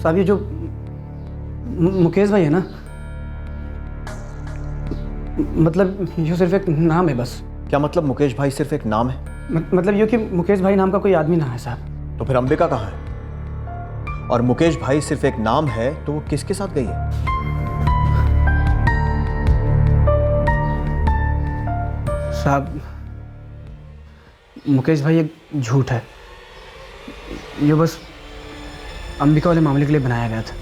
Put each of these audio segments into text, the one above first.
साहब ये जो मुकेश भाई है ना, मतलब ये सिर्फ एक नाम है बस। क्या मतलब मुकेश भाई सिर्फ एक नाम है? मतलब ये कि मुकेश भाई नाम का कोई आदमी ना है साहब। तो फिर अंबिका कहाँ है? और मुकेश भाई सिर्फ एक नाम है तो वो किसके साथ गई है? साहब मुकेश भाई एक झूठ है, ये बस अंबिका वाले मामले के लिए बनाया गया था।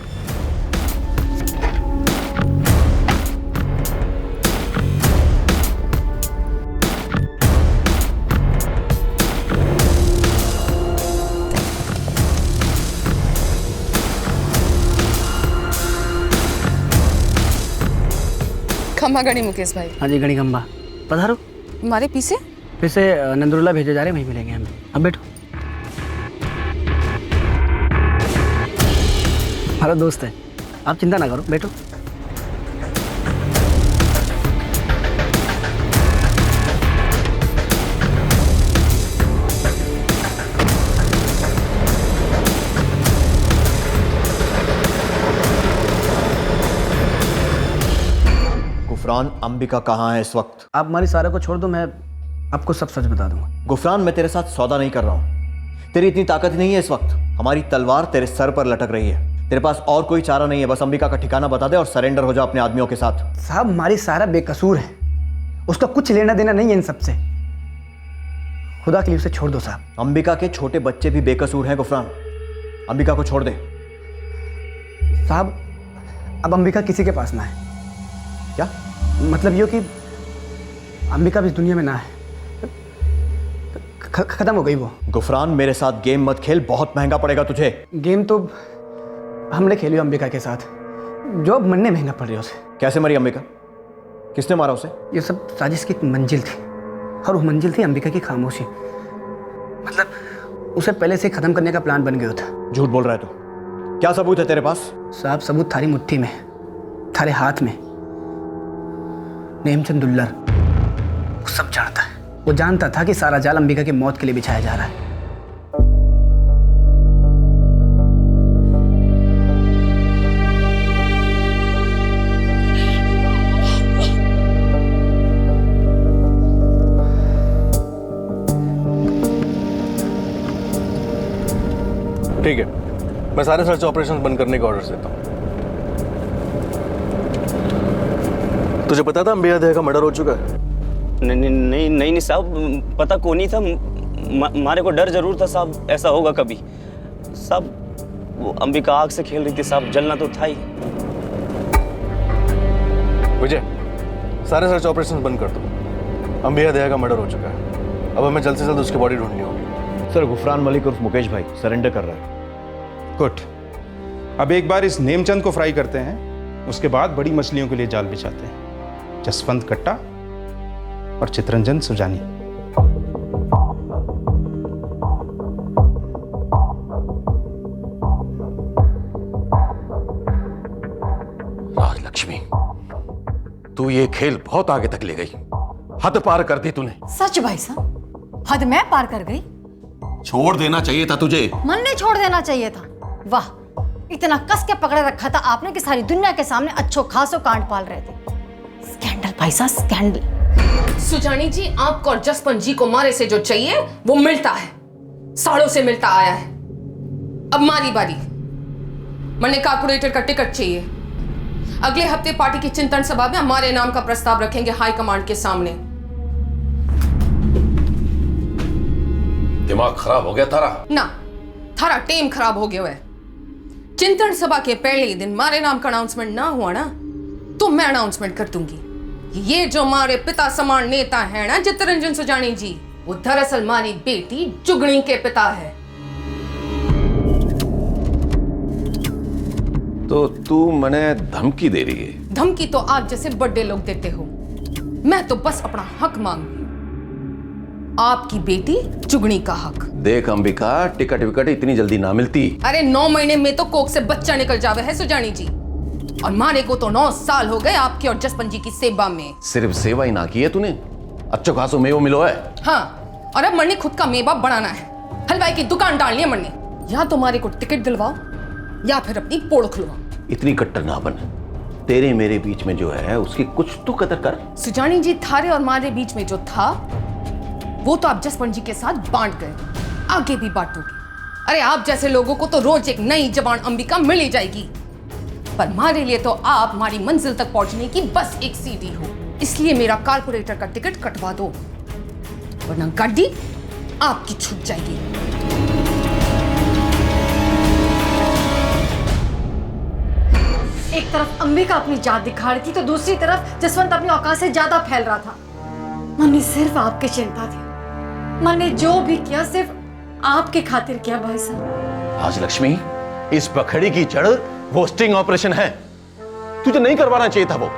खम्बा गणी मुकेश भाई। हाँ जी गणी खम्बा, पधारो। हमारे पीछे फिर से नंदुल्ला भेजे जा रहे हैं, वहीं मिलेंगे हमें। अब बैठो, हमारा दोस्त है, आप चिंता ना करो, बैठो। गुफरान, अंबिका कहाँ है इस वक्त? आप हमारी सारा को छोड़ दो, मैं आपको सब सच बता दूंगा। गुफरान, मैं तेरे साथ सौदा नहीं कर रहा हूँ। तेरी इतनी ताकत नहीं है इस वक्त। हमारी तलवार तेरे सर पर लटक रही है। तेरे पास और कोई चारा नहीं है, बस अंबिका का ठिकाना बता दे और सरेंडर हो जा अपने आदमियों के साथ। साहब हमारी सारा बेकसूर है, उसका कुछ लेना देना नहीं है इन सबसे। खुदा के लिए उसे छोड़ दो साहब। अंबिका के छोटे बच्चे भी बेकसूर हैं गुफरान। अंबिका को छोड़ दे। साहब अब अंबिका किसी के पास ना है। क्या मतलब ये कि अंबिका भी इस दुनिया में ना है, खत्म हो गई वो। गुफरान, मेरे साथ गेम मत खेल, बहुत महंगा पड़ेगा तुझे। गेम तो हमने खेली अंबिका के साथ, जो अब मरने महंगा पड़ रही है उसे। कैसे मरी अंबिका? किसने मारा उसे? ये सब साजिश की एक मंजिल थी, और वो मंजिल थी अंबिका की खामोशी। मतलब उसे पहले से खत्म करने का प्लान बन गया था। झूठ बोल रहा है तू। क्या सबूत है तेरे पास? साहब सबूत थारी मुट्ठी में, थारे हाथ में। नेमचंद दुल्लर वो सब जानता है। वो जानता था कि सारा जाल अंबिका की मौत के लिए बिछाया जा रहा है। ठीक है, मैं सारे सर्च ऑपरेशन बंद करने का ऑर्डर देता हूँ। तुझे पता था अंबिका दया का मर्डर हो चुका है? नहीं साहब, पता को नहीं था। मारे को डर जरूर था साहब, ऐसा होगा कभी। साहब वो अंबिका आग से खेल रही थी साहब, जलना तो था ही। विजय, सारे सर्च ऑपरेशन बंद कर दो। अंबिका दया का मर्डर हो चुका है, अब हमें जल्द से जल्द उसकी बॉडी ढूंढनी होगी। सर, गुफरान मलिक उर्फ मुकेश भाई सरेंडर कर रहा है। गुड। अब एक बार इस नेमचंद को फ्राई करते हैं, उसके बाद बड़ी मछलियों के लिए जाल बिछाते हैं। जसवंत कट्टा और चितरंजन सुजानी। राजलक्ष्मी, तू ये खेल बहुत आगे तक ले गई, हद पार कर दी तूने। सच भाई साहब, हद मैं पार कर गई। छोड़ देना चाहिए था तुझे। मन ने छोड़ देना चाहिए था। वाह, इतना कस के पकड़े रखा था आपने कि सारी दुनिया के सामने अच्छो खासो कांड पाल रहे थे। स्कैंडल भाई साहब, स्कैंडल। सुजानी जी, आपको और जसपन जी को मारे से जो चाहिए वो मिलता है, सालों से मिलता आया है। अब मारी बारी। मन्ने कारपोरेटर का टिकट चाहिए। अगले हफ्ते पार्टी की चिंतन सभा में हमारे नाम का प्रस्ताव रखेंगे हाई कमांड के सामने। दिमाग खराब हो गया तारा? ना, थारा टेम खराब हो गया है। चिंतन सभा के पहले दिन मारे नाम का अनाउंसमेंट ना हुआ ना, तो मैं अनाउंसमेंट कर दूंगी। ये जो हमारे पिता समान नेता है ना चित्तरंजन सुजानी जी, वो दरअसल हमारी बेटी जुगनी के पिता है। तो तू मने धमकी दे रही है? धमकी तो आप जैसे बड़े लोग देते हो, मैं तो बस अपना हक मांग रही हूं। आपकी बेटी जुगनी का हक। देख अंबिका, टिकट विकट इतनी जल्दी ना मिलती। अरे 9 महीने में तो कोख से बच्चा निकल जावे है सुजानी जी, और मारे को तो 9 साल हो गए आपके और जसपन जी की सेवा में। सिर्फ सेवा ही ना की है तूने, अच्छो खासो मेवो मिलो है। हाँ, और अब मरने खुद का मेवा बढ़ाना है, हलवाई की दुकान डालनी है मरने। या तो हमारे को टिकट दिलवाओ या फिर अपनी पोड़ खुलवा। इतनी कट्टर ना बन। तेरे मेरे बीच में जो है उसकी कुछ तो कदर कर। सुजानी जी, थारे और मारे बीच में जो था वो तो आप जसवंत जी के साथ बांट गए, आगे भी बांटोगे। अरे आप जैसे लोगों को तो रोज एक नई जबान अंबिका मिल ही जाएगी, पर हमारे लिए तो आप हमारी मंजिल तक पहुंचने की बस एक सीढ़ी हो। इसलिए मेरा कारपोरेटर का टिकट कटवा दो, वरना गाड़ी आपकी छूट जाएगी। एक तरफ अंबिका अपनी जात दिखा रही थी तो दूसरी तरफ जसवंत अपनी औकात से ज्यादा फैल रहा था। मैंने सिर्फ आपकी चिंता थी, मैंने जो भी किया सिर्फ आपके खातिर किया भाई साहब। राजलक्ष्मी, इस बखड़ी की जड़ वो स्टिंग ऑपरेशन है। तुझे नहीं करवाना चाहिए था वो।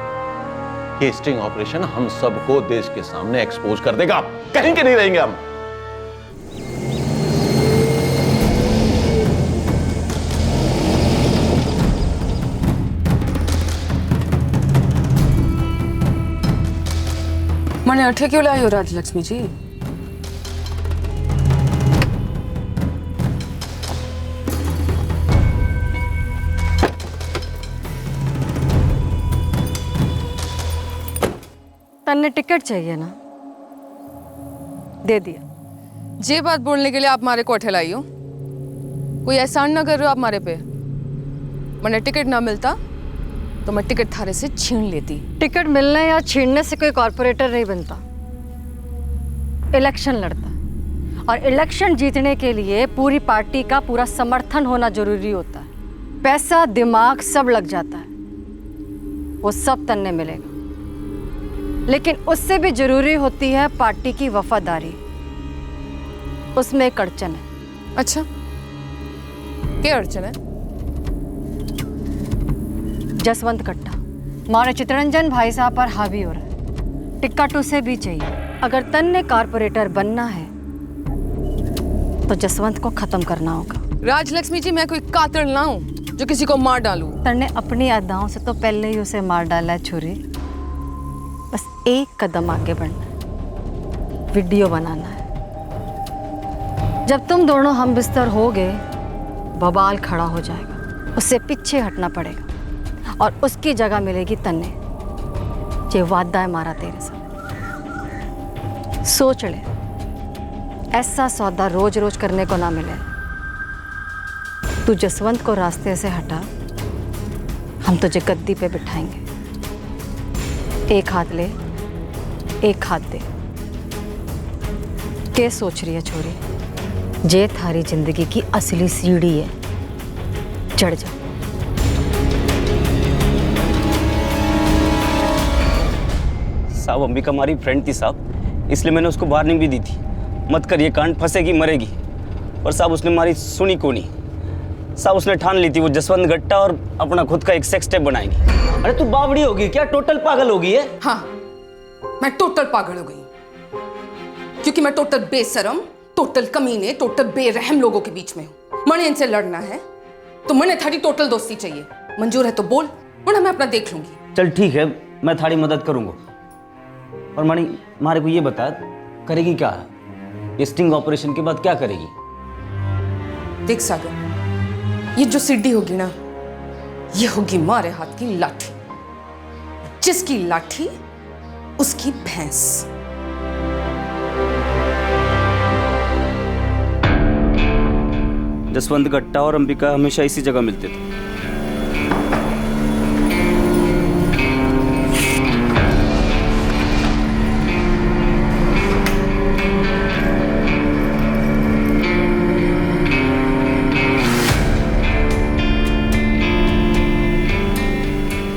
ये स्टिंग ऑपरेशन हम सबको देश के सामने एक्सपोज कर देगा, कहीं के नहीं रहेंगे हम। मैंने अठे क्यों लाई हो राजलक्ष्मी जी? तन्ने टिकट चाहिए ना, दे दिया। जे बात बोलने के लिए आप मारे को अठे लाई हो? कोई एहसान ना कर रहे हो आप मारे पे। मैंने टिकट ना मिलता तो मैं टिकट थारे से छीन लेती। टिकट मिलने या छीनने से कोई कॉर्पोरेटर नहीं बनता, इलेक्शन लड़ता है। और इलेक्शन जीतने के लिए पूरी पार्टी का पूरा समर्थन होना जरूरी होता है। पैसा दिमाग सब लग जाता है, वो सब तन्ने मिलेगा, लेकिन उससे भी जरूरी होती है पार्टी की वफादारी। उसमें एक अड़चन है। अच्छा, क्या अड़चन है? जसवंत कट्टा हमारे चित्तरंजन भाई साहब पर हावी हो रहा है। टिकट उसे भी चाहिए। अगर तन्ने कारपोरेटर बनना है तो जसवंत को खत्म करना होगा। राजलक्ष्मी जी, मैं कोई कातिल ना हूं जो किसी को मार डालूं। तन्ने अपनी अदाओं से तो पहले ही उसे मार डाला है छुरी। बस एक कदम आगे बढ़ना है, वीडियो बनाना है। जब तुम दोनों हम बिस्तर होगे, बवाल खड़ा हो जाएगा, उससे पीछे हटना पड़ेगा और उसकी जगह मिलेगी तन्ने। ये वादा है हमारा तेरे साथ। सोच ले, ऐसा सौदा रोज रोज करने को ना मिले। तू जसवंत को रास्ते से हटा, हम तुझे गद्दी पे बिठाएंगे। एक हाथ ले, एक हाथ दे। क्या सोच रही है छोरी? जे थारी जिंदगी की असली सीढ़ी है, चढ़ जा। साहब, अंबिका हमारी फ्रेंड थी साहब, इसलिए मैंने उसको वार्निंग भी दी थी, मत कर, ये कांड फंसेगी मरेगी। और साहब उसने हमारी सुनी को नहीं। साहब उसने ठान ली थी वो जसवंत गट्टा और अपना खुद का एक सेक्स टेप बनाएंगी। अरे तू बावड़ी होगी क्या? टोटल पागल होगी है? हाँ, मैं टोटल पागल हो गई, क्योंकि मैं टोटल बेशरम, टोटल कमीने, टोटल बेरहम लोगों के बीच में हूँ। मने इनसे लड़ना है तो मने थारी टोटल दोस्ती चाहिए। मंजूर है तो बोल, वरना मैं अपना देख लूंगी। चल ठीक है, मैं थारी मदद करूंगा। और मणि, मारे को ये बता, करेगी क्या? ये स्टिंग ऑपरेशन के बाद क्या करेगी? देख सागर, ये जो सीढ़ी होगी ना, ये होगी मारे हाथ की लाठी। जिसकी लाठी उसकी भैंस। जसवंत गट्टा और अंबिका हमेशा इसी जगह मिलते थे।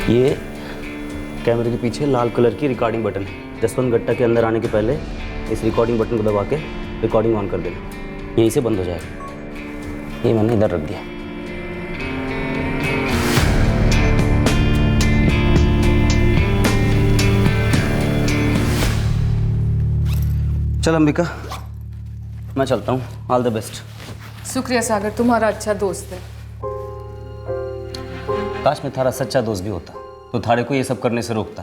ये कैमरे के पीछे लाल कलर की रिकॉर्डिंग बटन है। जसवंत गट्टा के अंदर आने के पहले इस रिकॉर्डिंग बटन को दबा के रिकॉर्डिंग ऑन कर देना, यहीं से बंद हो जाएगा। ये मैंने इधर रख दिया। चल अंबिका, मैं चलता हूँ। All the best. शुक्रिया सागर, तुम्हारा अच्छा दोस्त है। काश में थारा सच्चा दोस्त भी होता तो थारे को ये सब करने से रोकता।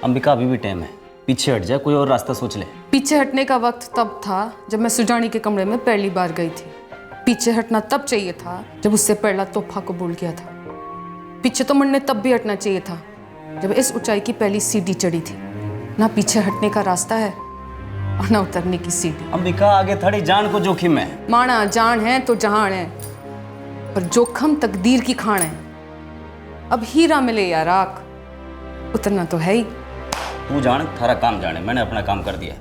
अंबिका, अभी भी टाइम है, पीछे हट जा, कोई और रास्ता सोच ले। पीछे हटने का वक्त तब था जब मैं सुजानी के कमरे में पहली बार गई थी। पीछे हटना तब चाहिए था जब उससे पहला तोहफा कबूल किया था। पीछे तो मुड़ने तब भी हटना चाहिए था जब इस ऊंचाई की पहली सीढ़ी चढ़ी थी। ना पीछे हटने का रास्ता है और ना उतरने की सीढ़ी। अंबिका, आगे थोड़ी जान को जोखिम है। माना जान है तो जहान है, पर जोखम तकदीर की खान है। अब हीरा मिले या राख, उतरना तो है ही। तू जान, थारा काम जाने, मैंने अपना काम कर दिया है।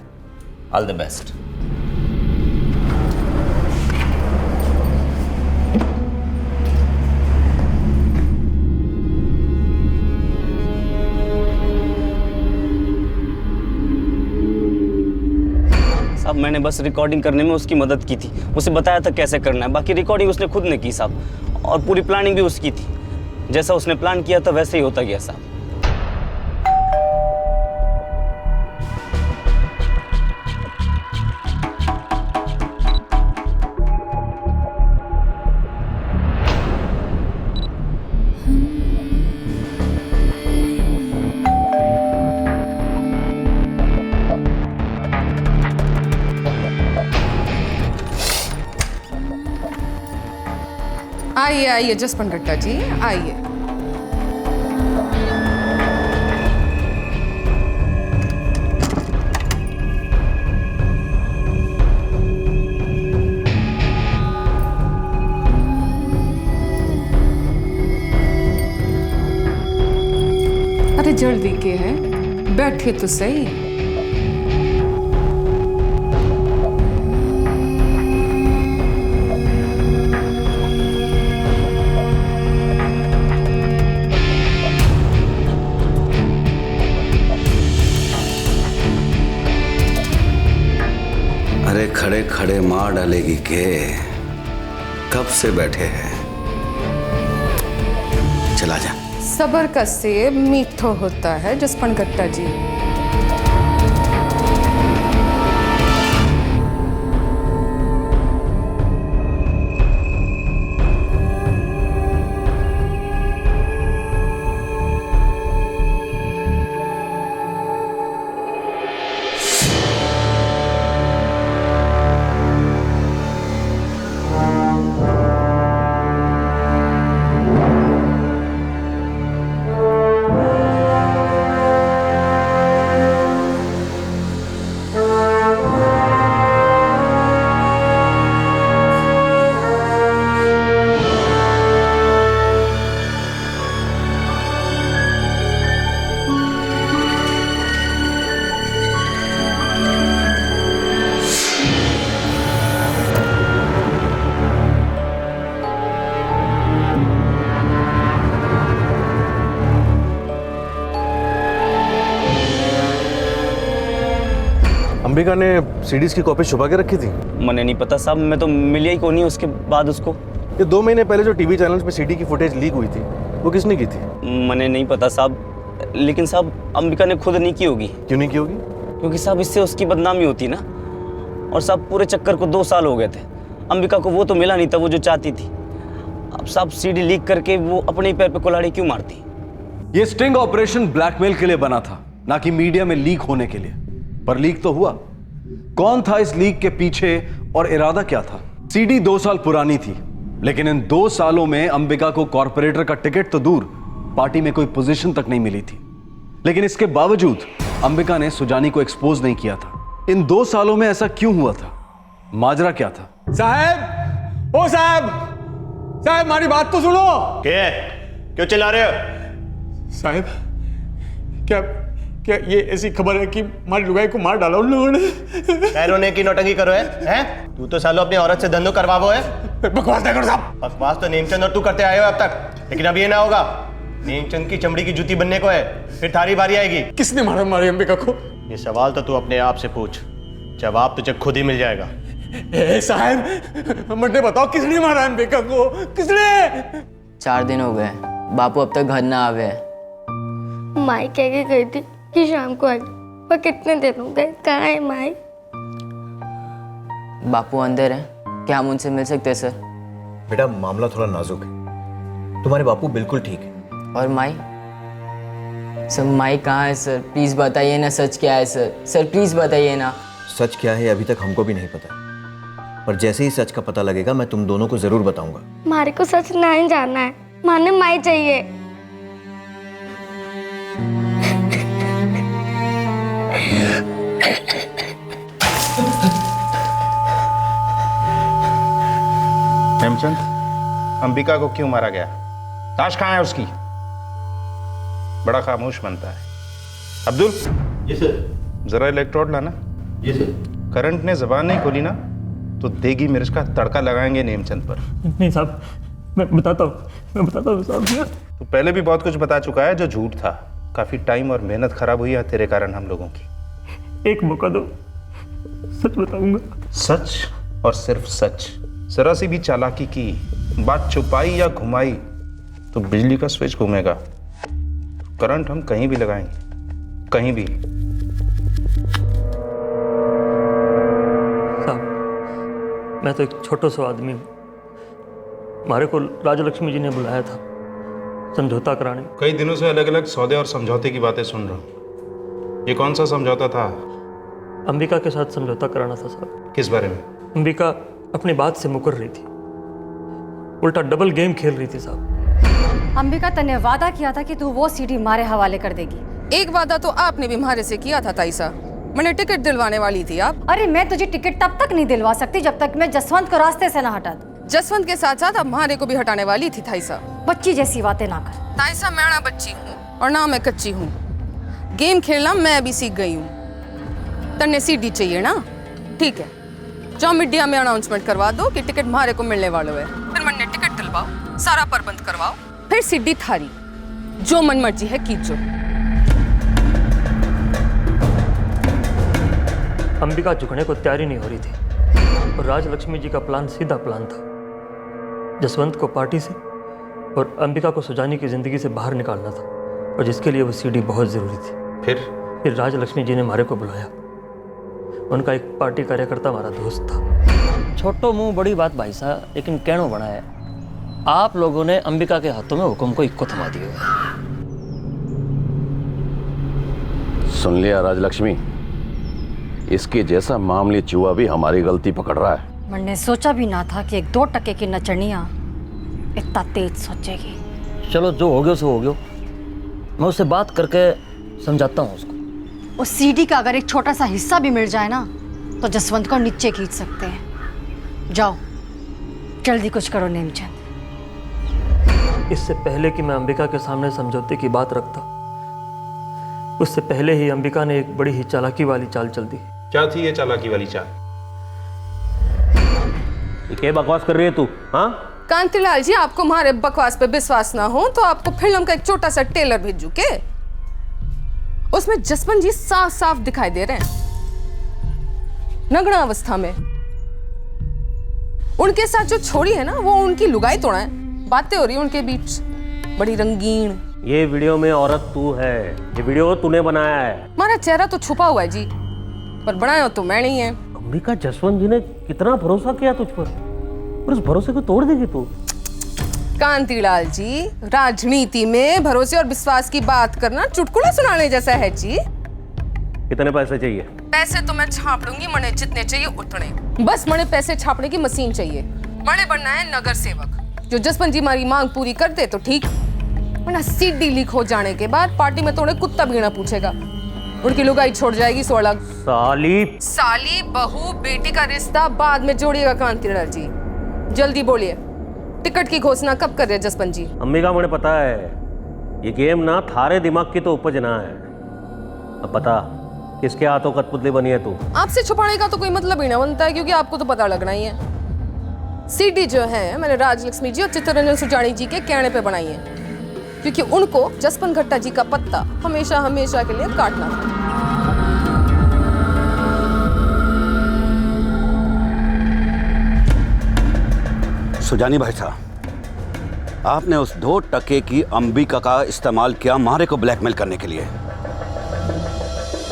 All the best. साहब, मैंने बस रिकॉर्डिंग करने में उसकी मदद की थी, उसे बताया था कैसे करना है। बाकी रिकॉर्डिंग उसने खुद ने की साहब, और पूरी प्लानिंग भी उसकी थी। जैसा उसने प्लान किया था वैसे ही होता गया साहब। आइए आइए जसपन गट्टा जी, आइए। अरे जल्दी के है, बैठे तो सही। अरे खड़े खड़े मार डालेगी के, कब से बैठे हैं, चला जा। सबर का सेब मीठो होता है जसपन गट्टा जी। अंबिका ने सीडीज की कॉपी छुपा के रखी थी। मैंने नहीं पता साहब, मैं तो मिलिया ही को नहीं उसके बाद उसको। ये 2 महीने पहले जो टीवी चैनल्स पे सीडी की फुटेज लीक हुई थी, वो किसने की थी? मैंने नहीं पता साहब, लेकिन साहब अंबिका ने खुद नहीं की होगी। क्यों नहीं की होगी? क्योंकि साहब इससे उसकी बदनामी होती ना। और साहब पूरे चक्कर को 2 साल हो गए थे, अंबिका को वो तो मिला नहीं था वो जो चाहती थी। अब साहब सीडी लीक करके वो अपने ही पैर पे कुल्हाड़ी क्यों मारती? ये स्टिंग ऑपरेशन ब्लैकमेल के लिए बना था, ना कि मीडिया में लीक होने के लिए। पर लीक तो हुआ। कौन था इस लीक के पीछे और इरादा क्या था? सीडी 2 साल पुरानी थी, लेकिन इन 2 सालों में अंबिका को कॉर्पोरेटर का टिकट तो दूर, पार्टी में कोई पोजीशन तक नहीं मिली थी। लेकिन इसके बावजूद अंबिका ने सुजानी को एक्सपोज नहीं किया था। इन 2 सालों में ऐसा क्यों हुआ था? माजरा क्या था? साहब, ओ साहब, साहब हमारी बात तो सुनो। क्या क्यों चिल्ला रहे हो? साहब, क्या ये ऐसी खबर है कि हमारी लुगाई को मार डाला उन लोगों ने? रोने की नौटंकी करो है? तू तो सालों अपनी औरत से धंधो करवावो है। बकवास नहीं करो साहब। बकवास तो नेमचंद और तू करते आए हो अब तक, लेकिन अब ये ना होगा। नेमचंद की चमड़ी की जूती बनने को है, फिर थारी बारी आएगी। किसने मारा हमारी अंबिका को? ये सवाल तो तू अपने आप से पूछ, जवाब तुझे खुद ही मिल जाएगा। साहब मुझे बताओ, किसने मारा अंबिका को? किसने? 4 दिन हो गए, बापू अब तक घर ना आवे। माई कह के गई थी कि शाम को आएगी, पर कितने दिन हो गए, कहाँ है माई? बापू अंदर है, क्या हम उनसे मिल सकते हैं सर? बेटा मामला थोड़ा नाजुक है, तुम्हारे बापू बिल्कुल ठीक है। और माई? सर माई कहाँ है सर? प्लीज बताइए ना, सच क्या है सर? सर प्लीज बताइए ना। सच क्या है अभी तक हमको भी नहीं पता, पर जैसे ही सच का पता लगेगा मैं तुम दोनों को जरूर बताऊंगा। मारे को सच नहीं जानना है, माने माई चाहिए। हेमचंद, अंबिका को क्यों मारा गया? ताश कहाँ है उसकी? बड़ा खामोश बनता है। अब्दुल। जी सर। जरा इलेक्ट्रोड लाना। जी सर। करंट ने जबान नहीं खोली ना तो देगी मिर्च का तड़का लगाएंगे नेमचंद पर। नहीं साहब, मैं बताता हूँ साहब। तो पहले भी बहुत कुछ बता चुका है जो झूठ था। काफी टाइम और मेहनत खराब हुई है तेरे कारण हम लोगों की। एक मौका दो, सच बताऊंगा। सच और सिर्फ सच। जरा सी भी चालाकी की, बात छुपाई या घुमाई तो बिजली का स्विच घूमेगा। करंट हम कहीं भी लगाएंगे, कहीं भी। साहब, मैं तो एक छोटा सा आदमी हूँ। हमारे को राजलक्ष्मी जी ने बुलाया था समझौता कराने। कई दिनों से अलग अलग सौदे और समझौते की बातें सुन रहा हूँ। ये कौन सा समझौता था? अंबिका के साथ समझौता कराना था साहब। किस बारे में? अंबिका अपनी बात से मुकर रही थी, उल्टा डबल गेम खेल रही थी साहब। अंबिका, तने वादा किया था कि तू वो सीडी मारे हवाले कर देगी। एक वादा तो आपने भी हमारे से किया था ताइसा। मैंने टिकट दिलवाने वाली थी आप। अरे मैं तुझे टिकट तब तक नहीं दिलवा सकती जब तक मैं जसवंत को रास्ते से ना हटा दूं। जसवंत के साथ साथ अब हमारे को भी हटाने वाली थी ताइसा। बच्ची जैसी बातें ना कर। ताइसा, मैं ना बच्ची हूँ और ना मैं कच्ची हूँ। गेम खेलना मैं भी सीख गई हूँ। तन्ने सीडी चाहिए ना? ठीक है, जाओ मीडिया में अनाउंसमेंट करवा दो कि टिकट हमारे को मिलने वालों है। फिर मैंने टिकट दिलवाओ, सारा प्रबंध करवाओ, फिर सीडी थारी, जो मन मर्जी है कीजो। अंबिका झुकने को तैयारी नहीं हो रही थी और राजलक्ष्मी जी का प्लान सीधा प्लान था। जसवंत को पार्टी से और अंबिका को सुजानी की जिंदगी से बाहर निकालना था और जिसके लिए वो सीडी बहुत जरूरी थी। फिर राजलक्ष्मी जी ने हमारे को बुलाया। उनका एक पार्टी कार्यकर्ता हमारा दोस्त था। छोटो मुंह बड़ी बात भाई साहब, लेकिन कहनो बना है। आप लोगों ने अंबिका के हाथों में हुक्म को इक्को थमा दिया है। सुन लिया राजलक्ष्मी, इसके जैसा मामले चुआ भी हमारी गलती पकड़ रहा है। मैंने सोचा भी ना था कि एक 2 टके की नचनिया इतना तेज सोचेगी। चलो जो हो गया सो हो गया, मैं उससे बात करके समझाता हूँ उसको। उस सीडी का अगर एक छोटा सा हिस्सा भी मिल जाए ना तो जसवंत को नीचे खींच सकते हैं। जाओ जल्दी कुछ करो नेमचंद। इससे पहले कि मैं अंबिका के सामने समझौते की बात रखता, उससे पहले ही अंबिका ने एक बड़ी ही चालाकी वाली चाल चल दी। क्या थी ये चालाकी वाली चाल? ये क्या बकवास कर रही है तू? हाँ कांतिलाल जी, आपको हमारे बकवास पे विश्वास ना हो तो आपको फिल्म का एक छोटा सा ट्रेलर भेजू के। उसमें जसवंत जी साफ साफ दिखाई दे रहे हैं नग्न अवस्था में। उनके साथ जो छोड़ी है ना, वो उनकी लुगाई तोड़ा है। बातें हो रही है उनके बीच बड़ी रंगीन। ये वीडियो में औरत तू है, ये वीडियो तूने बनाया है। हमारा चेहरा तो छुपा हुआ है जी, पर बनाया तो मैं नहीं है। अंबिका, जसवंत जी ने कितना भरोसा किया तुझ पर, और उस भरोसे को तोड़ देगी तू। कांतिलाल जी, राजनीति में भरोसे और विश्वास की बात करना चुटकुला सुनाने जैसा है जी। कितने पैसे चाहिए? पैसे तो मैं छाप लूंगी, मने जितने चाहिए उतने। बस मने पैसे छापने की मशीन चाहिए। मने बनना है नगर सेवक। जो जसवंत जी हमारी मांग पूरी कर दे तो ठीक, वरना सीडी लीक हो जाने के बाद पार्टी में तो उन्हें कुत्ता भीना पूछेगा। उनकी लुगाई छोड़ जाएगी 16। साली बहू बेटी का रिश्ता बाद में जोड़िएगा कांतिलाल जी। जल्दी बोलिए, टिकट की घोषणा कब कर रहे जसवंत जी? अंबिका, मुझे पता है ये गेम ना थारे दिमाग की तो उपज ना है। अब बता, किसके हाथों कठपुतली बनी है तू? आपसे छुपाने का तो कोई मतलब ही ना बनता है, क्योंकि आपको तो पता लगना ही है। सीडी जो है मैंने राजलक्ष्मी जी और चित्तरंजन सुजानी जी के कहने पे बनाई है, क्योंकि उनको जसवंत घट्टा जी का पत्ता हमेशा हमेशा के लिए काटना था। सुजानी भाई साहब, आपने उस 2 टके की अंबिका का इस्तेमाल किया मारे को ब्लैकमेल करने के लिए।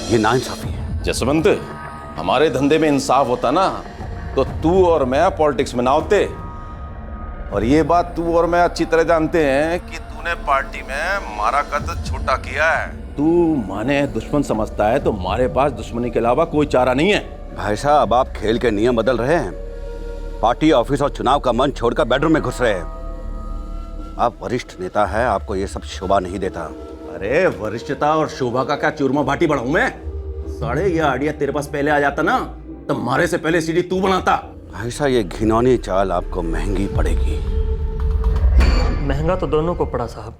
ये नाइंसाफी है। जसवंत, हमारे धंधे में इंसाफ होता ना तो तू और मैं पॉलिटिक्स में ना होते। और ये बात तू और मैं अच्छी तरह जानते हैं कि तूने पार्टी में मारा कद छोटा किया है। तू माने दुश्मन समझता है तो हमारे पास दुश्मनी के अलावा कोई चारा नहीं है। भाई साहब, अब आप खेल के नियम बदल रहे हैं। पार्टी ऑफिस और चुनाव का मन छोड़कर बेडरूम में घुस रहे हैं। आप वरिष्ठ नेता हैं, आपको ये सब शोभा नहीं देता। अरे वरिष्ठता और शोभा का क्या चूरमा भाटी बढ़ाऊं मैं? साढ़े ये आइडिया तेरे पास पहले आ जाता ना, तो मारे से पहले सीडी तू बनाता। ऐसा ये घिनौनी चाल आपको महंगी पड़ेगी। महंगा तो दोनों को पड़ा साहब।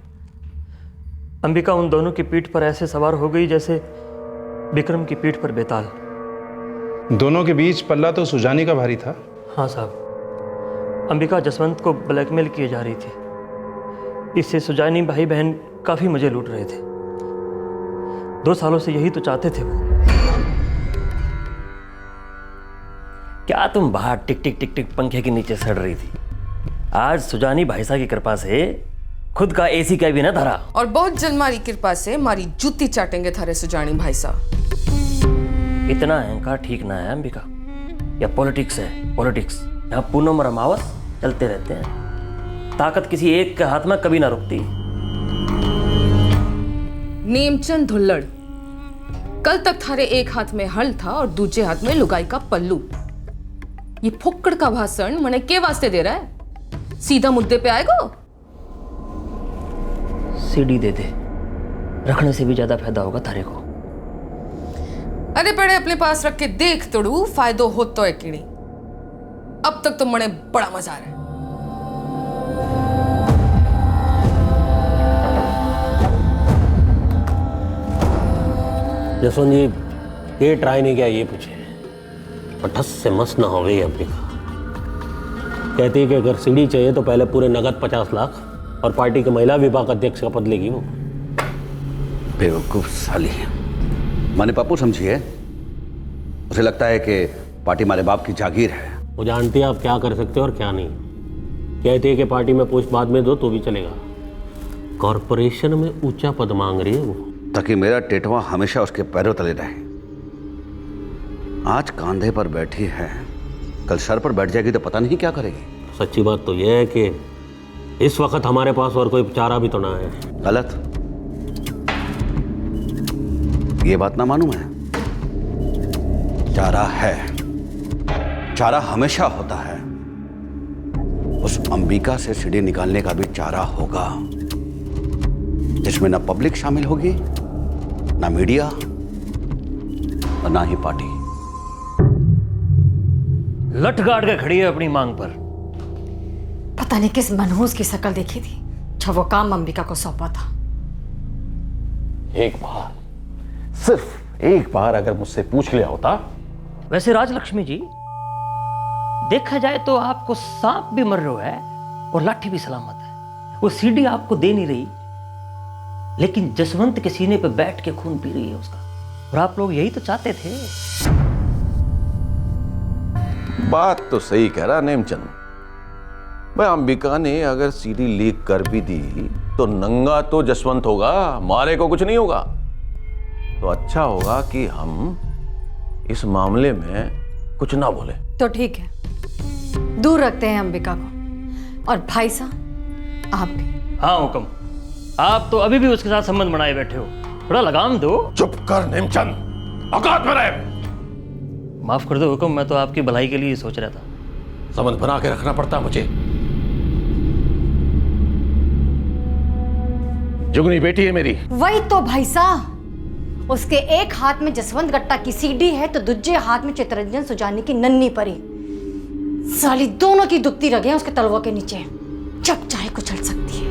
अंबिका उन दोनों की पीठ पर ऐसे सवार हो गई जैसे विक्रम की पीठ पर बेताल। दोनों के बीच पल्ला तो सुजानी का भारी था। हाँ साहब, अंबिका जसवंत को ब्लैकमेल किए जा रही थी। इससे सुजानी भाई बहन काफी मजे लूट रहे थे। 2 सालों से यही तो चाहते थे वो। क्या तुम बाहर टिक टिक टिक टिक पंखे के नीचे सड़ रही थी? आज सुजानी भाईसा की कृपा से खुद का एसी का भी ना धरा। और बहुत जल्द मारी कृपा से मारी जूती चाटेंगे थारे सुजानी भाईसा। इतना अहंकार ठीक ना है अंबिका। या पॉलिटिक्स है पॉलिटिक्स, यहाँ पूनम रमावत चलते रहते हैं। ताकत किसी एक के हाथ में कभी ना रुकती। नेमचंद धुल्लड़, कल तक थारे एक हाथ में हल था और दूसरे हाथ में लुगाई का पल्लू। ये फुक्कड़ का भाषण मने के वास्ते दे रहा है? सीधा मुद्दे पे आएगा। सीडी दे दे, रखने से भी ज्यादा फायदा होगा थारे को। अरे पड़े अपने पास रख के देख तोड़ू फायदो हो तो है कि नहीं। अब तक तो मने बड़ा मजा आ रहा है। जसवंत जी ये ट्राई नहीं किया ये पूछे, और ठस से मस ना हो गई अंबिका। कहती है कि अगर सीडी चाहिए तो पहले पूरे नगद 50 लाख और पार्टी के महिला विभाग अध्यक्ष का पद लेगी वो। बेवकूफ साली है। मैंने पप्पू समझी है। उसे लगता है कि पार्टी हमारे बाप की जागीर है। वो जानती है आप क्या कर सकते हो और क्या नहीं। कहती है कि पार्टी में पोस्ट बाद में दो तो भी चलेगा। कॉरपोरेशन में ऊंचा पद मांग रही है वो, ताकि मेरा टेटवा हमेशा उसके पैरों तले रहे। आज कंधे पर बैठी है, कल सर पर बैठ जाएगी तो पता नहीं क्या करेगी। सच्ची बात तो यह है कि इस वक्त हमारे पास और कोई चारा भी तो ना है। गलत, ये बात ना मालूम है। चारा है, चारा हमेशा होता है। उस अंबिका से सीढ़ी निकालने का भी चारा होगा, जिसमें ना पब्लिक शामिल होगी, ना मीडिया और ना ही पार्टी। लठ गाड़ के खड़ी है अपनी मांग पर। पता नहीं किस मनहूस की शक्ल देखी थी जब वो काम अंबिका को सौंपा था। एक बार, सिर्फ एक बार अगर मुझसे पूछ लिया होता। वैसे राजलक्ष्मी जी, देखा जाए तो आपको सांप भी मर रहा है और लाठी भी सलामत है। वो सीडी आपको दे नहीं रही, लेकिन जसवंत के सीने पे बैठ के खून पी रही है उसका। और आप लोग यही तो चाहते थे। बात तो सही कह रहा नेमचंद भाई। अंबिका ने अगर सीडी लीक कर भी दी तो नंगा तो जसवंत होगा, मारे को कुछ नहीं होगा। तो अच्छा होगा कि हम इस मामले में कुछ ना बोले। तो ठीक है, दूर रखते हैं अंबिका को। और भाई साहब आप भी। हाँ हुक्म, आप तो अभी भी उसके साथ संबंध बनाए बैठे हो। थोड़ा लगाम दो। चुप कर नेमचंद, औकात में रहे। माफ कर दो हुक्म, मैं तो आपकी भलाई के लिए सोच रहा था। संबंध बना के रखना पड़ता मुझे। जुगनी बेटी है मेरी। वही तो भाई साहब, उसके एक हाथ में जसवंत गट्टा की सीडी है तो दूसरे हाथ में चितरंजन सुजानी की नन्ही परी। साली दोनों की दुखती रगे उसके तलवा के नीचे, जब चाहे कुचल सकती है।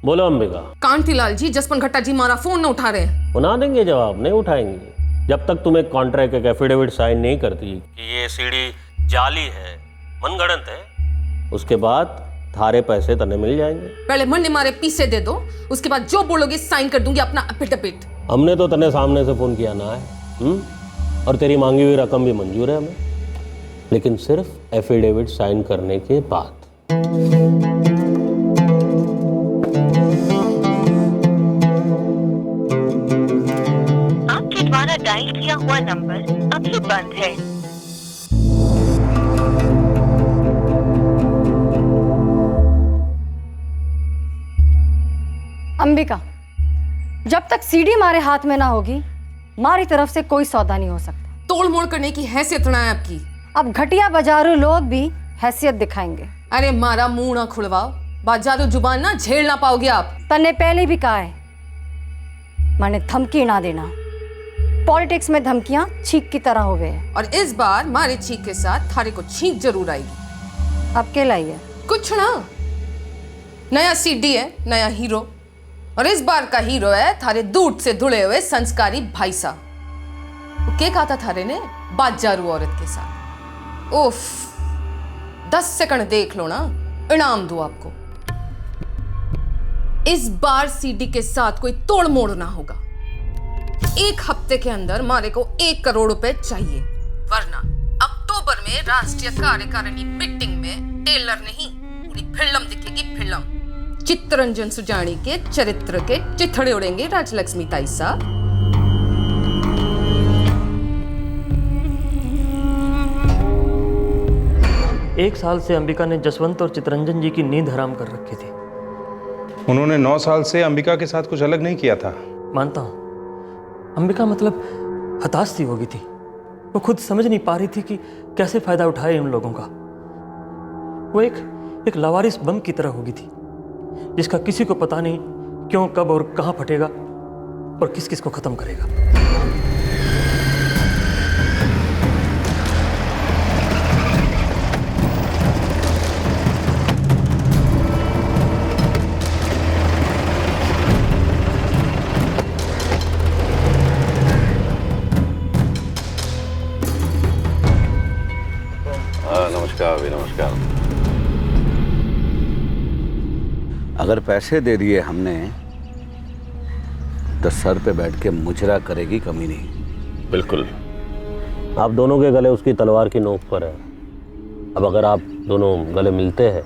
बोलो अंबिका। कांतिलाल जी, जसपन घट्टा जी मारा फोन न उठा रहे। उना देंगे जवाब, नहीं उठाएंगे जब तक तुम एक कॉन्ट्रैक्ट एक एफिडेविट साइन नहीं करती कि ये सीडी जाली है, मनगढ़ंत है। उसके बाद थारे पैसे तने मिल जाएंगे। पहले मन मारे पीसे दे दो, उसके बाद जो बोलोगे साइन कर दूंगी अपना अपिट। हमने तो तने सामने से फोन किया ना है। और तेरी मांगी हुई रकम भी मंजूर है हमें, लेकिन सिर्फ एफिडेविट साइन करने के बाद। आपके द्वारा डायल किया हुआ नंबर अभी बंद है। अंबिका, जब तक सीडी हमारे हाथ में ना होगी हमारी तरफ से कोई सौदा नहीं हो सकता। तोड़ मोड़ करने की हैसियत ना है आपकी। अब घटिया बाजारू लोग भी हैसियत दिखाएंगे। अरे मारा मुंह ना खुलवाओ, बाजारू जुबान ना झेल ना पाओगे आप। तन्ने पहले भी कहा है, मैंने धमकी ना देना। पॉलिटिक्स में धमकियां छींक की तरह हो गए हैं। और इस बार मारे छींक के साथ थारे को छींक जरूर आएगी। अब क्या लाई है? कुछ ना, नया सीडी है, नया हीरो, और इस बार का हीरो है थारे दूध से धुले हुए संस्कारी भाई साहब। वो क्या कहा था थारे ने? बाजारू औरत के साथ। उफ, 10 सेकंड देख लो ना, इनाम दो आपको। इस बार सीडी के साथ कोई तोड़ मोड़ ना होगा। 1 हफ्ते के अंदर मारे को 1 करोड़ रुपए चाहिए, वरना अक्टूबर में राष्ट्रीय कार्यकारिणी मीटिंग में टेलर नहीं पूरी फिल्म दिखेगी। फिल्म चित्तरंजन सुजानी के चरित्र के चिथड़े उड़ेंगे राजलक्ष्मी ताई साहब। एक साल से अंबिका ने जसवंत और चित्तरंजन जी की नींद हराम कर रखी थी। उन्होंने 9 साल से अंबिका के साथ कुछ अलग नहीं किया था। मानता हूं, अंबिका मतलब हताश सी हो गई थी। वो खुद समझ नहीं पा रही थी कि कैसे फायदा उठाए उन लोगों का। वो एक लावारिस बम की तरह हो गई थी, जिसका किसी को पता नहीं क्यों, कब और कहां फटेगा और किस किस को खत्म करेगा। नमस्कार भी नमस्कार। अगर पैसे दे दिए हमने तो सर पे बैठ के मुजरा करेगी कमी नहीं। बिल्कुल। आप दोनों के गले उसकी तलवार की नोक पर है। अब अगर आप दोनों गले मिलते हैं,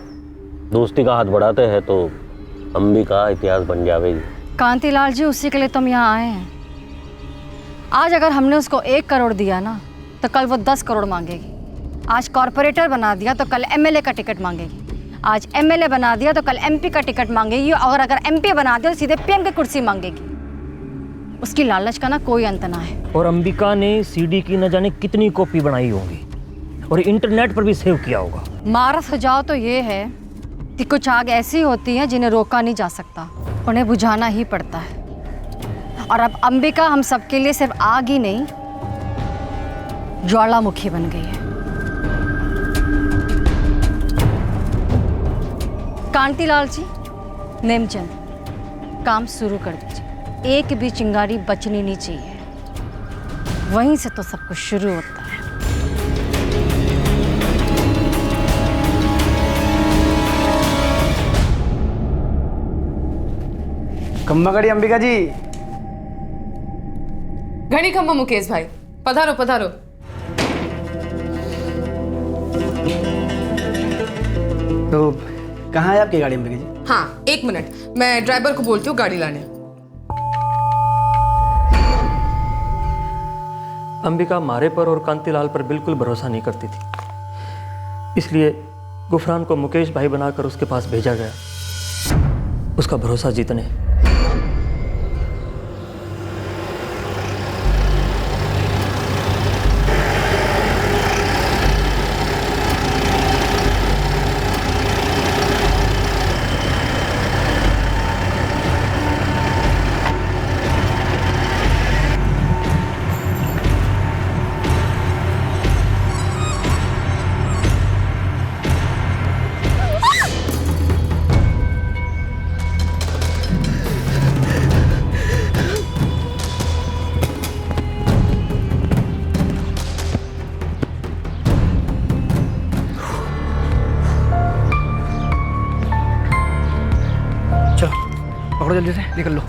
दोस्ती का हाथ बढ़ाते हैं, तो अंबिका इतिहास बन जाएगी। कांतिलाल जी, उसी के लिए तुम यहाँ आए हैं। आज अगर हमने उसको 1 करोड़ दिया ना, तो कल वो 10 करोड़ मांगेगी। आज कॉर्पोरेटर बना दिया तो कल एमएलए का टिकट मांगेगी। आज एमएलए बना दिया तो कल एमपी का टिकट मांगेगी, और अगर एमपी बना दिया तो सीधे पीएम की कुर्सी मांगेगी। उसकी लालच का ना कोई अंत ना है। और अंबिका ने सीडी की न जाने कितनी कॉपी बनाई होंगी और इंटरनेट पर भी सेव किया होगा। हमारा सुझाव तो ये है कि कुछ आग ऐसी होती है जिन्हें रोका नहीं जा सकता, उन्हें बुझाना ही पड़ता है। और अब अंबिका हम सबके लिए सिर्फ आग ही नहीं, ज्वालामुखी बन गई है। कांतिलाल जी, नेमचंद, काम शुरू कर दीजिए। एक भी चिंगारी बचनी नहीं चाहिए। वहीं से तो सब कुछ शुरू होता है। खम्बा गड़ी अंबिका जी। घड़ी खम्बा मुकेश भाई, पधारो पधारो। तो कहाँ है आपकी गाड़ी अंबिका जी? हाँ, 1 मिनट, मैं ड्राइवर को बोलती हूँ गाड़ी लाने। अंबिका मारे पर और कांतिलाल पर बिल्कुल भरोसा नहीं करती थी, इसलिए गुफरान को मुकेश भाई बनाकर उसके पास भेजा गया, उसका भरोसा जीतने। पकड़ो जल्दी से, निकल लो।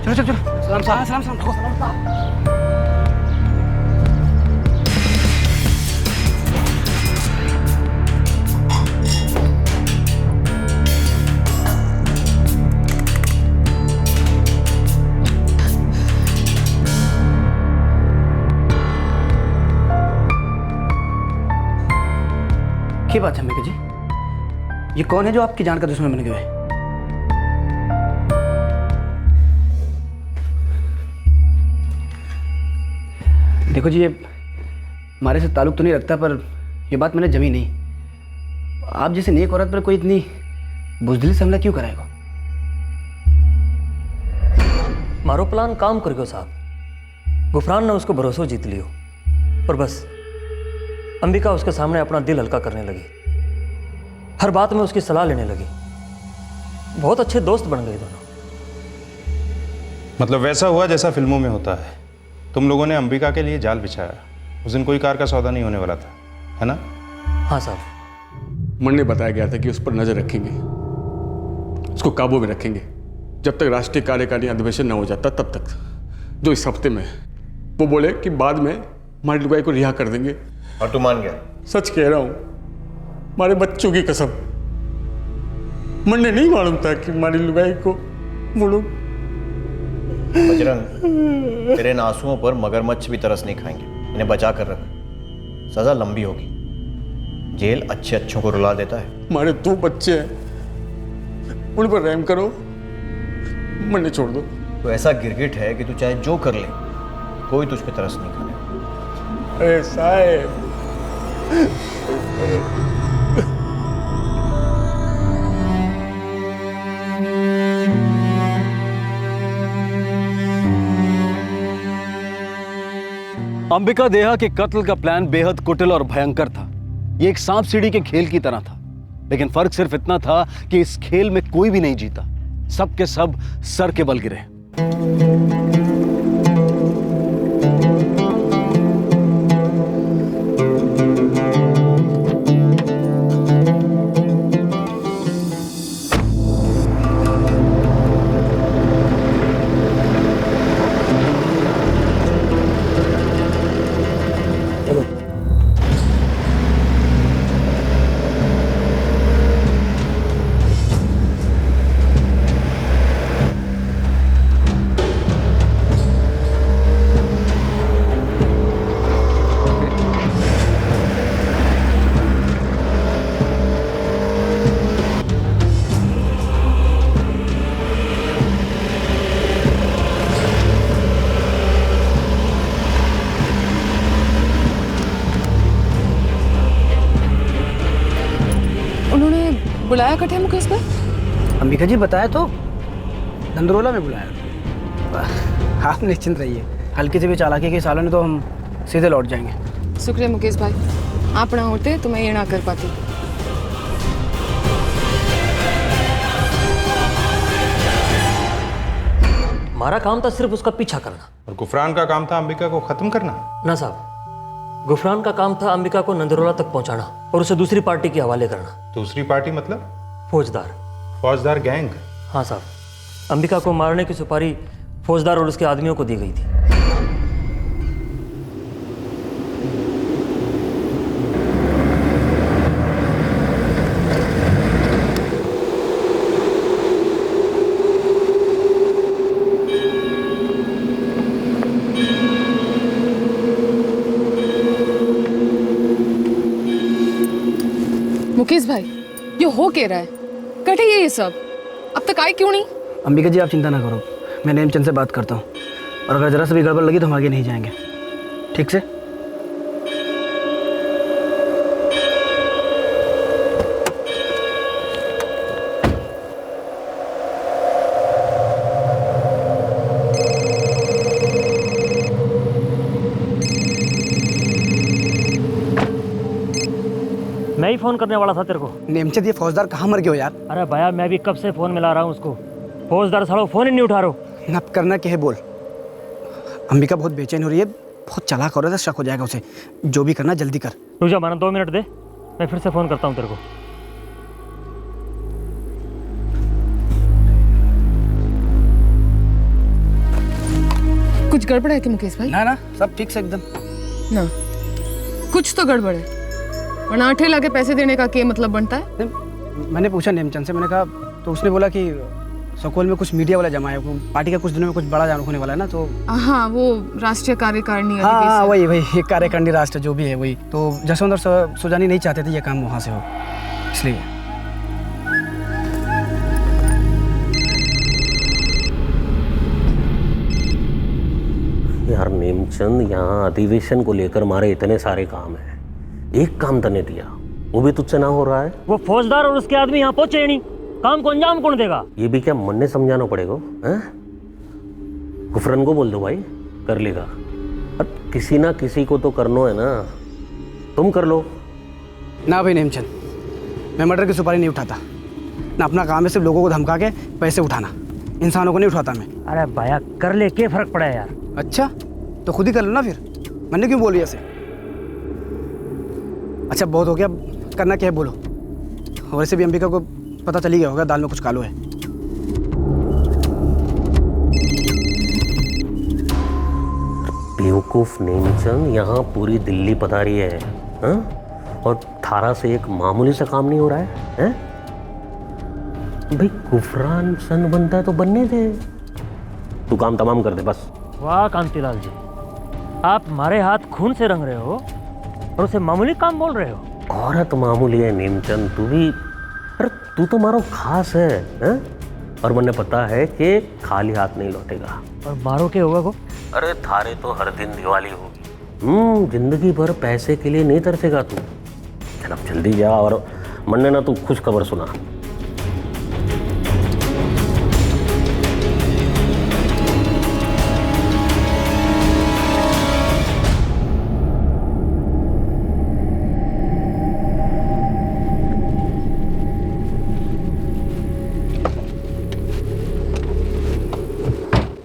चलो चलो चलो। सलाम साहब, सलाम सलाम, सलाम साहब। क्या बात है अंबिका जी? ये कौन है जो आपकी जान का दुश्मन बन गया है? देखो जी, ये हमारे से ताल्लुक तो नहीं रखता, पर ये बात मैंने जमी नहीं। आप जैसे नेक औरत पर कोई इतनी बुजदिली से हमला क्यों कराएगा? मारो प्लान काम कर गयो साहब। गुफरान ने उसको भरोसा जीत लियो और बस अंबिका उसके सामने अपना दिल हल्का करने लगी, हर बात में उसकी सलाह लेने लगी। बहुत अच्छे दोस्त बन गए दोनों। मतलब वैसा हुआ जैसा फिल्मों में होता है। तुम लोगों ने अंबिका के लिए जाल बिछाया। उस दिन कोई कार का सौदा नहीं होने वाला था, है ना? हाँ साहब। मन ने बताया गया था कि उस पर नजर रखेंगे, उसको काबू में रखेंगे जब तक राष्ट्रीय कार्यकारिणी अधिवेशन न हो जाता तब तक, जो इस हफ्ते में। वो बोले कि बाद में हमारी लुगाई को रिहा कर देंगे। और तू मान गया? सच कह रहा हूं, हमारे बच्चों की कसम। मन ने नहीं मालूम था कि हमारी लुगाई को मुड़ो। बजरंग, तेरे इन आंसुओं पर मगरमच्छ भी तरस नहीं खाएंगे। इन्हें बचा कर रख, सजा लंबी होगी। जेल अच्छे अच्छों को रुला देता है। हमारे 2 बच्चे हैं, उन पर रहम करो, मन ने छोड़ दो। तो ऐसा गिरगिट है कि तू चाहे जो कर ले, कोई तुझ पे तरस नहीं खाने। अरे साहब, अंबिका देहा के कत्ल का प्लान बेहद कुटिल और भयंकर था। ये एक सांप सीढ़ी के खेल की तरह था, लेकिन फर्क सिर्फ इतना था कि इस खेल में कोई भी नहीं जीता, सब के सब सर के बल गिरे। बुलाया कटे मुकेश भाई? अंबिका जी बताया तो, नंदरोला में बुलाया। आप निश्चिंत रहिए, हल्की से भी चालाकी के सालों में तो हम सीधे लौट जाएंगे। शुक्रिया मुकेश भाई, आप ना होते तो मैं ये ना कर पाती। हमारा काम था सिर्फ उसका पीछा करना, और गुफरान का काम था अंबिका को खत्म करना। ना साहब, गुफरान का काम था अंबिका को नंदरोला तक पहुंचाना और उसे दूसरी पार्टी के हवाले करना। दूसरी पार्टी मतलब? फौजदार गैंग? हाँ साहब, अंबिका को मारने की सुपारी फौजदार और उसके आदमियों को दी गई थी। मुकेश भाई, ये हो क्या रहा है? कटे ये सब अब तक आए क्यों नहीं? अंबिका जी आप चिंता ना करो, मैं नेमचंद से बात करता हूँ, और अगर जरा सा भी गड़बड़ लगी तो हम आगे नहीं जाएंगे, ठीक से? मैं ही फोन करने वाला था तेरे को। नेमचंद, ये फौजदार कहाँ मर गए हो यार? अरे भैया, मैं भी कब से फोन मिला रहा हूँ उसको, फौजदार सालो फोन ही नहीं उठा रहा। नप करना क्या है बोल। अंबिका बहुत बेचैन हो रही है, बहुत चालाक हो रहा है, शक हो जाएगा उसे। जो भी करना जल्दी कर। रुक जा, माना 2 मिनट दे, मैं फिर से फोन करता हूँ तेरे को। कुछ गड़बड़ है कि मुकेश भाई? ना ना, सब ठीक से एकदम। ना, कुछ तो गड़बड़ है, वरना 8 लाख के पैसे देने का क्या मतलब बनता है? मैंने पूछा नेमचंद से, मैंने कहा तो उसने बोला कि सकूल में कुछ मीडिया वाला जमा है, पार्टी का कुछ दिनों में कुछ बड़ा जान होने वाला है ना, तो हाँ, वो राष्ट्रीय कार्यकारिणी। हाँ वही कार्यकारिणी राष्ट्र जो भी है वही। तो जसवंत और सुजानी नहीं चाहते थे ये काम वहाँ से हो, इसलिए। यार नेमचंद, यहाँ अधिवेशन को लेकर हमारे इतने सारे काम हैं, एक काम तने दिया वो भी तुझसे ना हो रहा है। वो फौजदार और उसके आदमी यहाँ पहुंचे ही नहीं, काम को अंजाम कौन देगा? ये भी क्या मन ने समझाना पड़ेगा? गुफरन को बोल दो भाई, कर लेगा। अब किसी ना किसी को तो करना है ना, तुम कर लो ना। भाई नेमचंद, मैं मर्डर की सुपारी नहीं उठाता ना। अपना काम है सिर्फ लोगों को धमका के पैसे उठाना, इंसानों को नहीं उठाता मैं। अरे भैया कर ले, क्या फर्क पड़ा है यार? अच्छा तो खुद ही कर लो ना फिर, मैंने क्यों बोली ऐसे? अच्छा बहुत हो गया, करना क्या है बोलो। वैसे भी अंबिका को पता चली गया होगा दाल में कुछ कालो है। बेवकूफ नेमचंद, यहाँ पूरी दिल्ली पता रही है, हा? और थारा से एक मामूली सा काम नहीं हो रहा है? भाई गुफरान सन बनता है तो बनने दे, तू काम तमाम कर दे बस। वाह कांतिलाल जी, आप हमारे हाथ खून से रंग रहे हो और उसे मामूली काम बोल रहे हो। औरत मामूली है नेमचंद, तू भी, अरे तू तो मारो खास है? और मुझे पता है कि खाली हाथ नहीं लौटेगा। और मारो के होगा को? अरे थारे तो हर दिन दिवाली होगी। जिंदगी भर पैसे के लिए नहीं तरसेगा तू। चल अब जल्दी जा, और मन्ने ना तू खुश खबर सुना।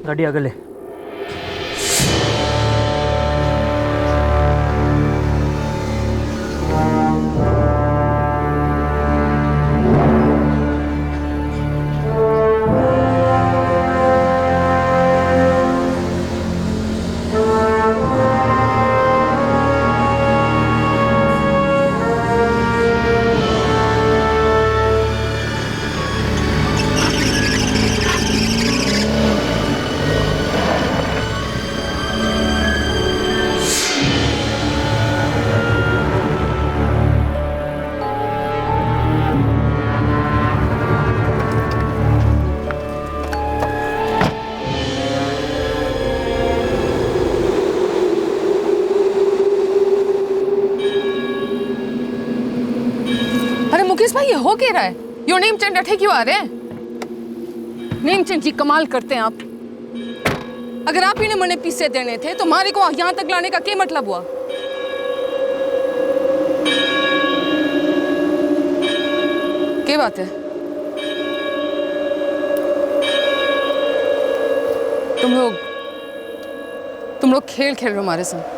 गाड़ी आगे ले। मुकेश भाई ये हो क्या रहा है? यो नेमचंद अठे क्यों आ रहे हैं? नेमचंद जी कमाल करते हैं आप। अगर आप ही ने मने पीसे देने थे तो मारे को यहाँ तक लाने का क्या मतलब हुआ? क्या बात है? तुम लोग खेल खेल रहे हो हमारे संग।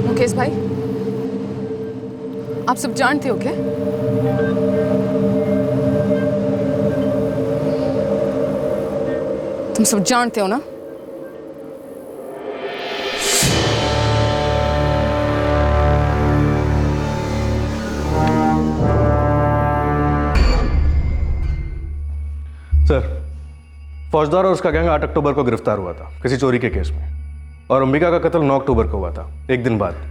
मुकेश भाई, आप सब जानते हो क्या? तुम सब जानते हो ना? सर, फौजदार और उसका गैंग 8 अक्टूबर को गिरफ्तार हुआ था किसी चोरी के केस में, और अंबिका का कत्ल 9 अक्टूबर को हुआ था, एक दिन बाद।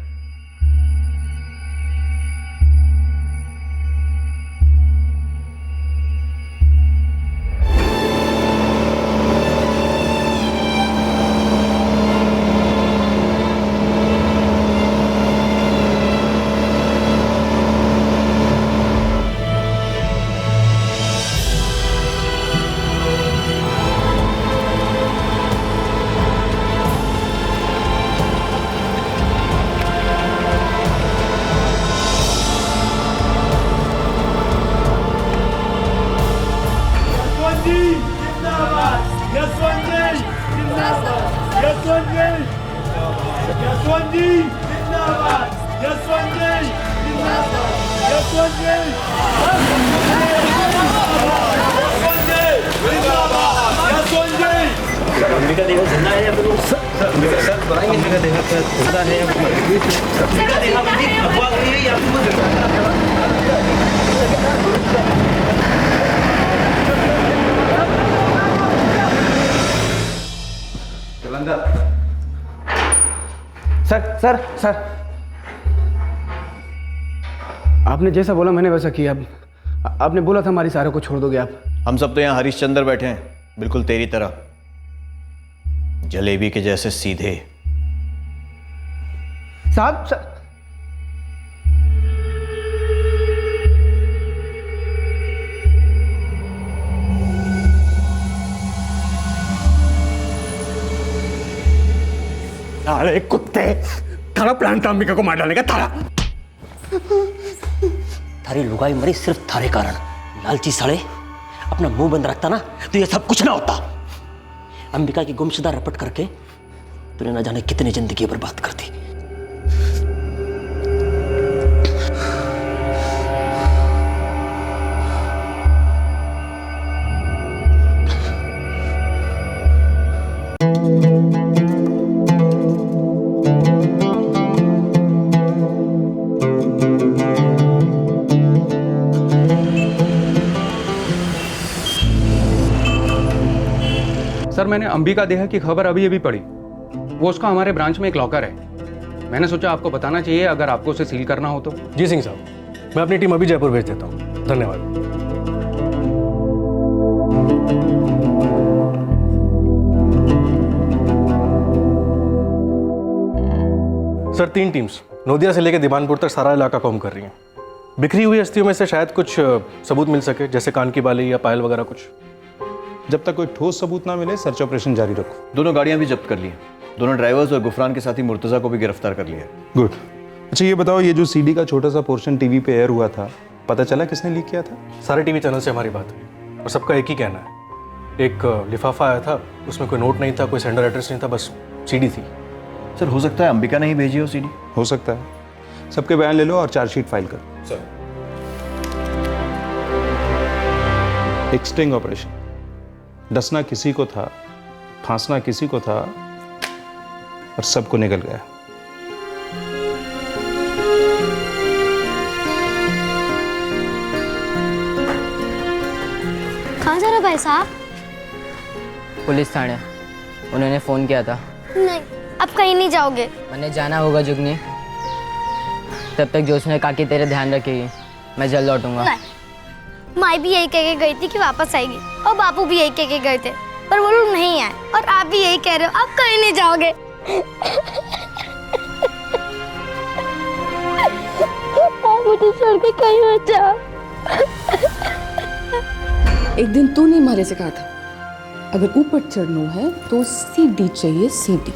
सर आपने जैसा बोला मैंने वैसा किया। अब आपने बोला था हमारी सारों को छोड़ दोगे आप। हम सब तो यहाँ हरिश्चंद्र बैठे हैं, बिल्कुल तेरी तरह, जलेबी के जैसे सीधे। साहब अरे कुत्ते, थारा प्लान था अंबिका को मार डालने का। थारा थारी लुगाई मरी सिर्फ थारे कारण। लालची साले, अपना मुंह बंद रखता ना तो ये सब कुछ ना होता। अंबिका की गुमशुदा रपट करके तूने ना जाने कितनी जिंदगी बर्बाद कर दी। सर, मैंने अंबिका देहा की खबर अभी अभी पढ़ी। वो उसका हमारे ब्रांच में एक लॉकर है। मैंने सोचा आपको बताना चाहिए अगर आपको उसे सील करना हो तो। जी सिंह साहब, मैं अपनी टीम अभी जयपुर भेज देता हूँ। धन्यवाद। सर, 3 टीम्स नोदिया से लेकर दीवानपुर तक सारा इलाका कॉम कर रही हैं। बिखरी हुई हस्तियों में से शायद कुछ सबूत मिल सके, जैसे कान की बाली या पायल वगैरह कुछ। जब तक कोई ठोस सबूत ना मिले सर्च ऑपरेशन जारी रखो। दोनों गाड़ियां भी जब्त कर ली, दोनों ड्राइवर्स और गुफरान के साथ ही मुर्तजा को भी गिरफ्तार कर लिया। गुड। अच्छा ये बताओ, ये जो सीडी का छोटा सा पोर्शन टीवी पे एयर हुआ था, पता चला किसने लीक किया था? सारे टीवी चैनल से हमारी बात हुई और सबका एक ही कहना है। एक लिफाफा आया था, उसमें कोई नोट नहीं था, कोई सेंडर एड्रेस नहीं था, बस सीडी थी। सर, हो सकता है अंबिका ने ही भेजी हो सीडी। हो सकता है। सबके बयान ले लो और चार्जशीट फाइल करो। सर, एक स्टिंग ऑपरेशन। डसना किसी को था, फांसना किसी को था, और सबको निकल गया। कहाँ जा रहे भाई साहब? पुलिस थाने। उन्होंने फ़ोन किया था। नहीं, अब कहीं नहीं जाओगे। मैंने जाना होगा जुगनी। तब तक जोश काकी तेरे ध्यान रखेगी। मैं जल्द लौटूंगा। नहीं, माई भी यही कह के गई थी कि वापस आएगी और बापू भी यही कह के गए थे, पर वो लोग नहीं आए। और आप भी यही कह रहे हो, आप कहीं नहीं जाओगे। आप मुझे छोड़ के कहीं मत जाओ। एक दिन तूने मारे से कहा था, अगर ऊपर चढ़ना है तो सीढ़ी चाहिए, सीढ़ी।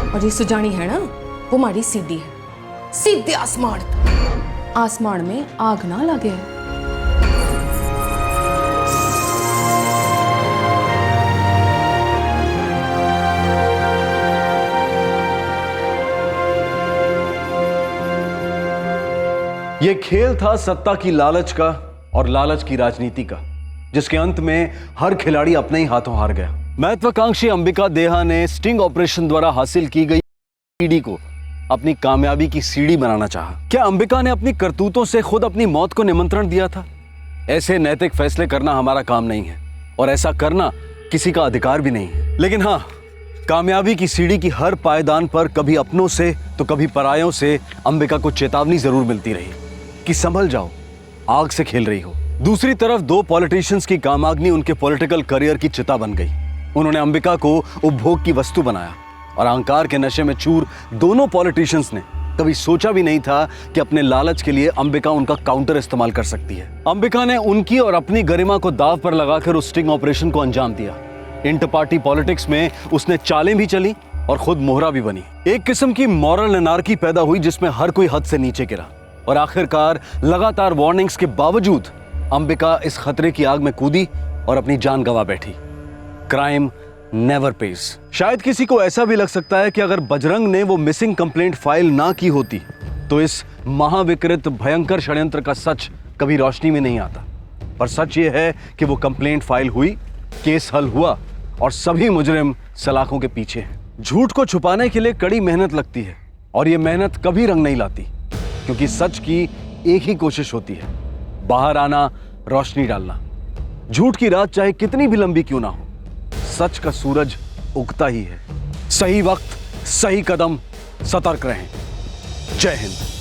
और ये सुजानी है ना, वो हमारी सीढ़ी है, सीधे आसमान। आसमान में आग ना लगे। यह खेल था सत्ता की लालच का और लालच की राजनीति का, जिसके अंत में हर खिलाड़ी अपने ही हाथों हार गया। महत्वाकांक्षी अंबिका देहा ने स्टिंग ऑपरेशन द्वारा हासिल की गई सीडी को अपनी कामयाबी की सीढ़ी बनाना चाहा। क्या अंबिका ने अपनी करतूतों से खुद अपनी मौत को निमंत्रण दिया था? ऐसे नैतिक फैसले करना हमारा काम नहीं है और ऐसा करना किसी का अधिकार भी नहीं है। लेकिन हाँ, कामयाबी की सीढ़ी की हर पायदान पर कभी अपनों से तो कभी परायों से अंबिका को चेतावनी जरूर मिलती रही कि संभल जाओ, आग से खेल रही हो। दूसरी तरफ 2 पॉलिटिशियंस की कामाग्नि उनके पॉलिटिकल करियर की चिता बन गई। उन्होंने अंबिका को उपभोग की वस्तु बनाया और अहंकार के नशे में चूर दोनों पॉलिटिशियंस ने कभी सोचा भी नहीं था कि अपने लालच के लिए अंबिका उनका काउंटर इस्तेमाल कर सकती है। अंबिका ने उनकी और अपनी गरिमा को दाव पर लगाकर उस स्टिंग ऑपरेशन को अंजाम दिया। इंटर पार्टी पॉलिटिक्स में उसने चालें भी चली और खुद मोहरा भी बनी। एक किस्म की मॉरल एनार्की पैदा हुई जिसमें हर कोई हद से नीचे गिरा और आखिरकार लगातार वार्निंग्स के बावजूद अंबिका इस खतरे की आग में कूदी और अपनी जान गंवा बैठी। Crime never page. शायद किसी को ऐसा भी लग सकता है कि अगर बजरंग ने वो मिसिंग कंप्लेंट फाइल ना की होती तो इस महाविकृत भयंकर षड्यंत्र का सच कभी रोशनी में नहीं आता। पर सच ये है कि वो कंप्लेंट फाइल हुई, केस हल हुआ और सभी मुजरिम सलाखों के पीछे हैं। झूठ को छुपाने के लिए कड़ी मेहनत लगती है और ये मेहनत कभी रंग नहीं लाती, क्योंकि सच की एक ही कोशिश होती है, बाहर आना, रोशनी डालना। झूठ की रात चाहे कितनी भी लंबी क्यों ना हो, सच का सूरज उगता ही है। सही वक्त, सही कदम, सतर्क रहें। जय हिंद।